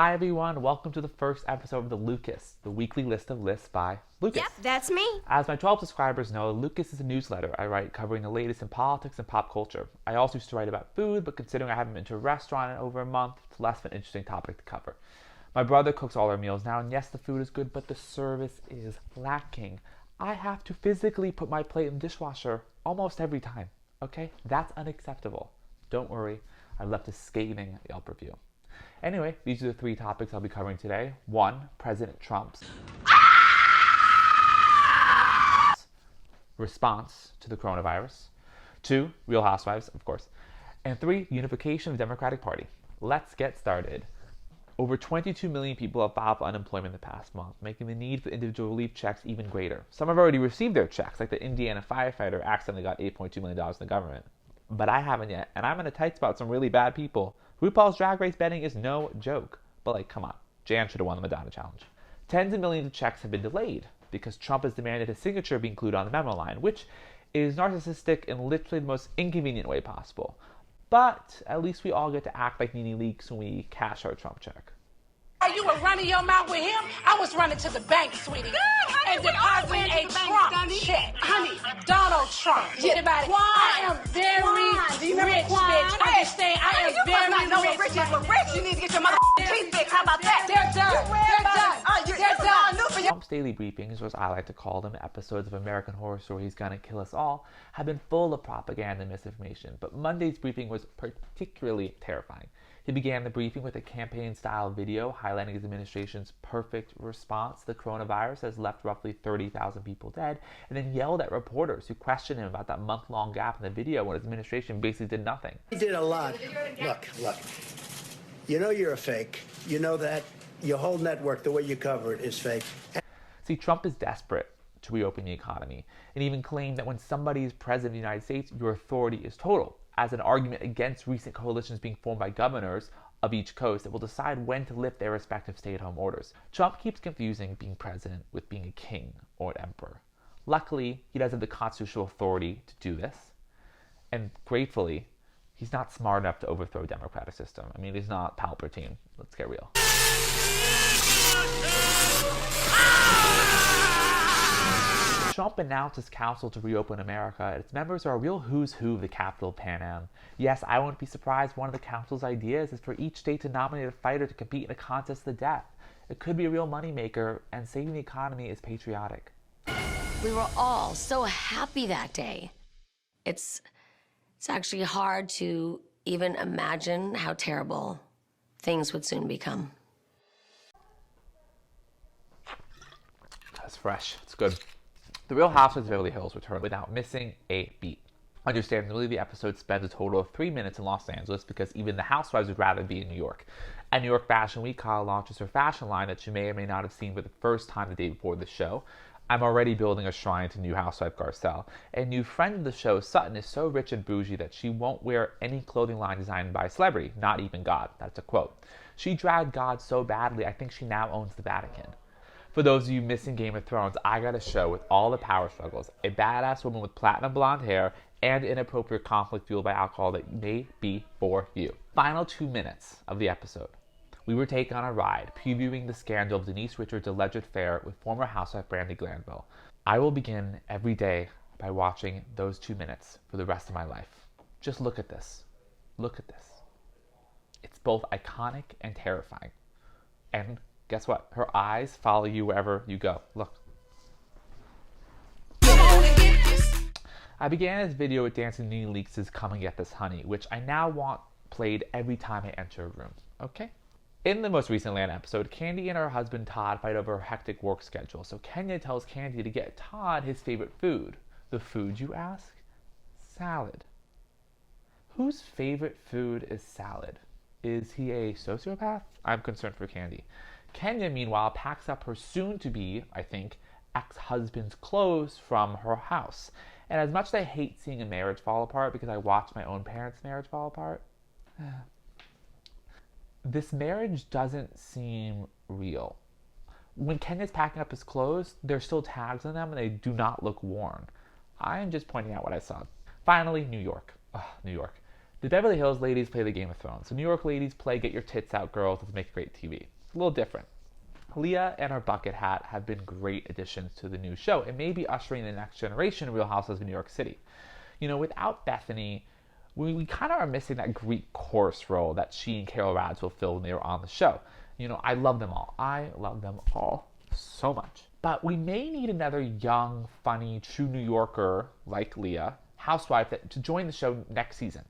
Hi everyone, welcome to the first episode of the Lukist, the weekly list of lists by Lukist. Yep, that's me. As my 12 subscribers know, Lukist is a newsletter I write covering the latest in politics and pop culture. I also used to write about food, but considering I haven't been to a restaurant in over a month, it's less of an interesting topic to cover. My brother cooks all our meals now, and yes, the food is good, but the service is lacking. I have to physically put my plate in the dishwasher almost every time, okay? That's unacceptable. Don't worry, I left a scathing Yelp review. Anyway, these are the three topics I'll be covering today. 1, President Trump's response to the coronavirus. 2, Real Housewives, of course. And 3, unification of the Democratic Party. Let's get started. Over 22 million people have filed for unemployment in the past month, making the need for individual relief checks even greater. Some have already received their checks, like the Indiana firefighter accidentally got $8.2 million from the government. But I haven't yet, and I'm in a tight spot with some really bad people. RuPaul's Drag Race betting is no joke. But come on, Jan should have won the Madonna Challenge. Tens of millions of checks have been delayed because Trump has demanded his signature be included on the memo line, which is narcissistic in literally the most inconvenient way possible. But at least we all get to act like Nene Leakes when we cash our Trump check. You were running your mouth with him. I was running to the bank, sweetie, and depositing a Trump check. Honey, Donald Trump. Anybody? I am very rich, bitch. Understand? I am very rich. But rich, you need to get your motherfucking teeth fixed. How about that? They're done. They're done. Trump's daily briefings, or as I like to call them, episodes of American Horror Story He's Gonna Kill Us All, have been full of propaganda and misinformation. But Monday's briefing was particularly terrifying. He began the briefing with a campaign-style video highlighting his administration's perfect response to the coronavirus has left roughly 30,000 people dead, and then yelled at reporters who questioned him about that month-long gap in the video when his administration basically did nothing. He did a lot. Look. You know you're a fake. You know that. Your whole network, the way you cover it, is fake. See, Trump is desperate to reopen the economy, and even claimed that when somebody is president of the United States, your authority is total, as an argument against recent coalitions being formed by governors of each coast that will decide when to lift their respective stay-at-home orders. Trump keeps confusing being president with being a king or an emperor. Luckily, he does have the constitutional authority to do this, and gratefully, he's not smart enough to overthrow a democratic system. I mean, he's not Palpatine. Let's get real. Trump announced his council to reopen America, and its members are a real who's who of the capital of Pan Am. Yes, I wouldn't be surprised one of the council's ideas is for each state to nominate a fighter to compete in a contest to the death. It could be a real moneymaker, and saving the economy is patriotic. We were all so happy that day. It's actually hard to even imagine how terrible things would soon become. That's fresh. It's good. The Real Housewives of Beverly Hills returned without missing a beat. Understandably, the episode spends a total of 3 minutes in Los Angeles because even the housewives would rather be in New York. At New York Fashion Week, Kyle launches her fashion line that you may or may not have seen for the first time the day before the show. I'm already building a shrine to new housewife Garcelle. A new friend of the show, Sutton, is so rich and bougie that she won't wear any clothing line designed by a celebrity, not even God. That's a quote. She dragged God so badly, I think she now owns the Vatican. For those of you missing Game of Thrones, I got a show with all the power struggles, a badass woman with platinum blonde hair, and inappropriate conflict fueled by alcohol that may be for you. Final 2 minutes of the episode. We were taken on a ride, previewing the scandal of Denise Richards' alleged affair with former housewife Brandi Glanville. I will begin every day by watching those 2 minutes for the rest of my life. Just look at this. Look at this. It's both iconic and terrifying. And guess what? Her eyes follow you wherever you go. Look. I began this video with dancing Nene Leakes' Come and Get This Honey, which I now want played every time I enter a room. Okay? In the most recent Atlanta episode, Candy and her husband Todd fight over her hectic work schedule, so Kenya tells Candy to get Todd his favorite food. The food, you ask? Salad. Whose favorite food is salad? Is he a sociopath? I'm concerned for Candy. Kenya, meanwhile, packs up her soon-to-be, I think, ex-husband's clothes from her house. And as much as I hate seeing a marriage fall apart because I watched my own parents' marriage fall apart, this marriage doesn't seem real. When Kenya's packing up his clothes, there's still tags on them and they do not look worn. I am just pointing out what I saw. Finally, New York. New York. The Beverly Hills ladies play the Game of Thrones. The New York ladies play Get Your Tits Out Girls. Let's make great TV. a little different. Leah and her bucket hat have been great additions to the new show and may be ushering the next generation of Real Housewives of New York City. You know, without Bethany, we kind of are missing that Greek chorus role that she and Carol Radziwill filled when they were on the show. You know, I love them all. I love them all so much. But we may need another young, funny, true New Yorker like Leah, housewife, to join the show next season.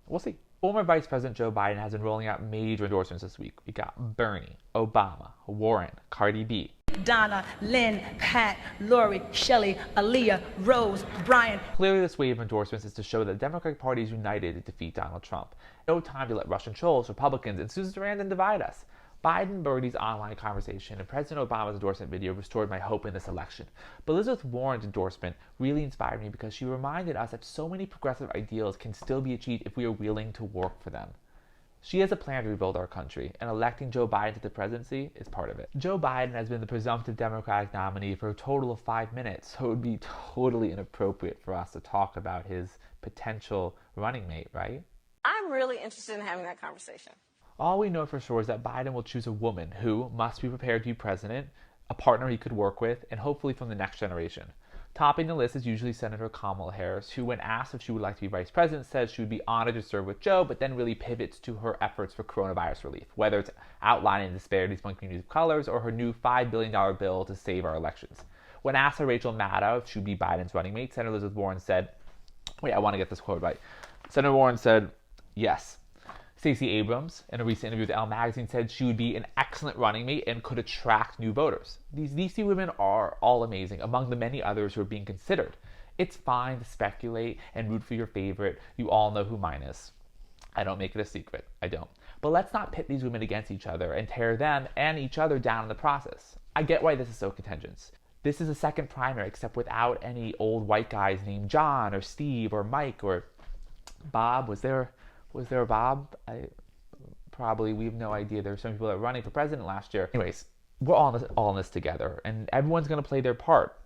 We'll see. Former Vice President Joe Biden has been rolling out major endorsements this week. We got Bernie, Obama, Warren, Cardi B, Donna, Lynn, Pat, Lori, Shelley, Aaliyah, Rose, Brian. Clearly, this wave of endorsements is to show that the Democratic Party is united to defeat Donald Trump. No time to let Russian trolls, Republicans, and Susan Sarandon divide us. Biden and Bernie's online conversation and President Obama's endorsement video restored my hope in this election. But Elizabeth Warren's endorsement really inspired me because she reminded us that so many progressive ideals can still be achieved if we are willing to work for them. She has a plan to rebuild our country, and electing Joe Biden to the presidency is part of it. Joe Biden has been the presumptive Democratic nominee for a total of 5 minutes, so it would be totally inappropriate for us to talk about his potential running mate, right? I'm really interested in having that conversation. All we know for sure is that Biden will choose a woman who must be prepared to be president, a partner he could work with, and hopefully from the next generation. Topping the list is usually Senator Kamala Harris, who, when asked if she would like to be vice president, says she would be honored to serve with Joe, but then really pivots to her efforts for coronavirus relief, whether it's outlining the disparities among communities of colors or her new $5 billion bill to save our elections. When asked by Rachel Maddow if she would be Biden's running mate, Senator Elizabeth Warren said, I want to get this quote right. Senator Warren said, yes. Stacey Abrams, in a recent interview with Elle magazine, said she would be an excellent running mate and could attract new voters. These two women are all amazing, among the many others who are being considered. It's fine to speculate and root for your favorite. You all know who mine is. I don't make it a secret. I don't. But let's not pit these women against each other and tear them and each other down in the process. I get why this is so contentious. This is a second primary, except without any old white guys named John or Steve or Mike or Bob. Was there a Bob? We have no idea. There were some people that were running for president last year. Anyways, we're all in this together, and everyone's going to play their part.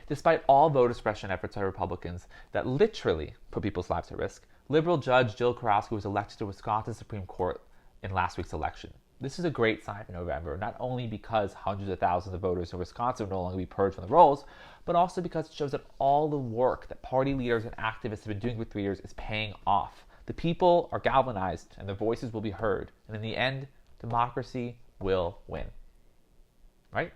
Despite all voter suppression efforts by Republicans that literally put people's lives at risk, liberal judge Jill Karowski was elected to Wisconsin Supreme Court in last week's election. This is a great sign for November, not only because hundreds of thousands of voters in Wisconsin will no longer be purged from the rolls, but also because it shows that all the work that party leaders and activists have been doing for 3 years is paying off. The people are galvanized and their voices will be heard. And in the end, democracy will win. Right?